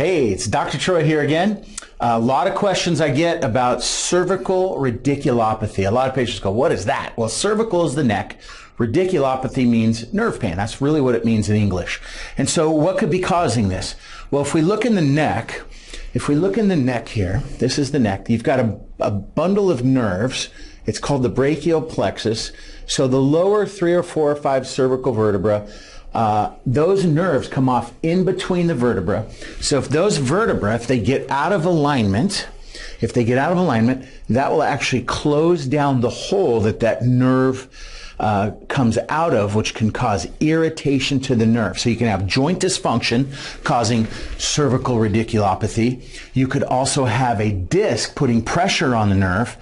Hey, it's Dr. Troy here again. A lot of questions I get about cervical radiculopathy. A lot of patients go, what is that? Well, cervical is the neck. Radiculopathy means nerve pain. That's really what it means in English. And so what could be causing this? Well, if we look in the neck, here, this is the neck. You've got a bundle of nerves. It's called the brachial plexus. So the lower 3 or 4 or 5 cervical vertebrae, those nerves come off in between the vertebra. So if those vertebrae, if they get out of alignment, that will actually close down the hole that nerve comes out of, which can cause irritation to the nerve. So you can have joint dysfunction causing cervical radiculopathy. You could also have a disc putting pressure on the nerve.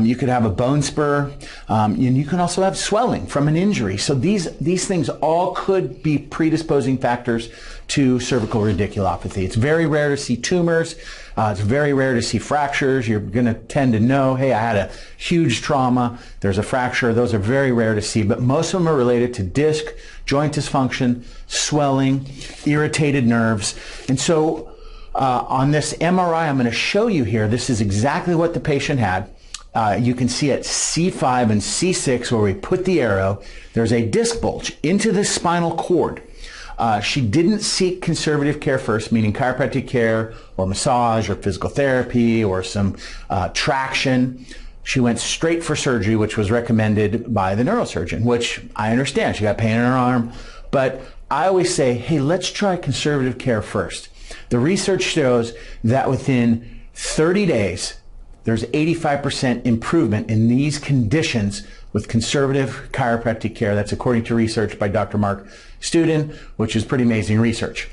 You could have a bone spur, and you can also have swelling from an injury. So these things all could be predisposing factors to cervical radiculopathy. It's very rare to see tumors. It's very rare to see fractures. You're going to tend to know, hey, I had a huge trauma. There's a fracture. Those are very rare to see, but most of them are related to disc, joint dysfunction, swelling, irritated nerves. And so on this MRI I'm going to show you here, this is exactly what the patient had. You can see at C5 and C6 where we put the arrow, there's a disc bulge into the spinal cord. She didn't seek conservative care first, meaning chiropractic care or massage or physical therapy or some traction. She went straight for surgery, which was recommended by the neurosurgeon, which I understand. She got pain in her arm. But I always say, hey, let's try conservative care first. The research shows that within 30 days, there's 85% improvement in these conditions with conservative chiropractic care. That's according to research by Dr. Mark Studin, which is pretty amazing research.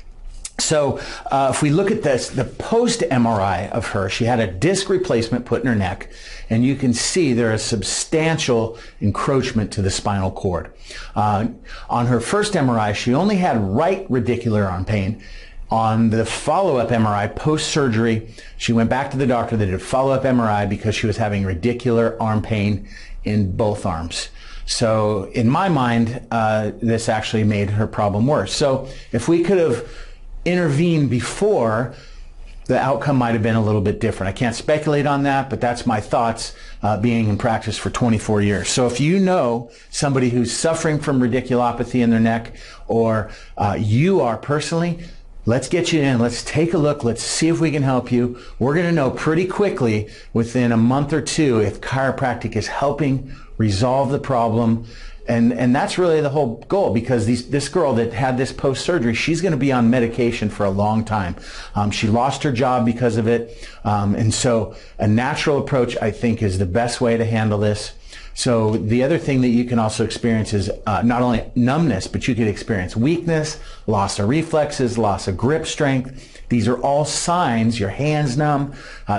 So if we look at this, the post-MRI of her, she had a disc replacement put in her neck, and you can see there is substantial encroachment to the spinal cord. On her first MRI, she only had right radicular arm pain. On the follow-up MRI post-surgery, she went back to the doctor. They did a follow-up MRI because she was having radicular arm pain in both arms. So in my mind, this actually made her problem worse. So if we could have intervened before, the outcome might have been a little bit different. I can't speculate on that, but that's my thoughts being in practice for 24 years. So if you know somebody who's suffering from radiculopathy in their neck, or you are personally, let's get you in. Let's take a look. Let's see if we can help you. We're going to know pretty quickly, within a month or two, if chiropractic is helping resolve the problem. And that's really the whole goal, because this girl that had this post-surgery, she's going to be on medication for a long time. She lost her job because of it. And so a natural approach, I think, is the best way to handle this. So the other thing that you can also experience is not only numbness, but you could experience weakness, loss of reflexes, loss of grip strength. These are all signs, your hands numb.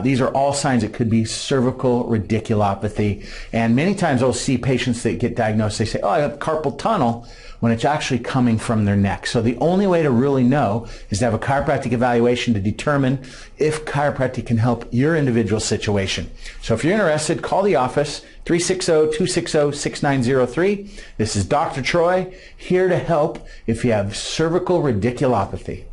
These are all signs it could be cervical radiculopathy. And many times I'll see patients that get diagnosed, they say, oh, I have carpal tunnel, when it's actually coming from their neck. So the only way to really know is to have a chiropractic evaluation to determine if chiropractic can help your individual situation. So if you're interested, call the office, 360-260-6903. This is Dr. Troy, here to help if you have cervical radiculopathy.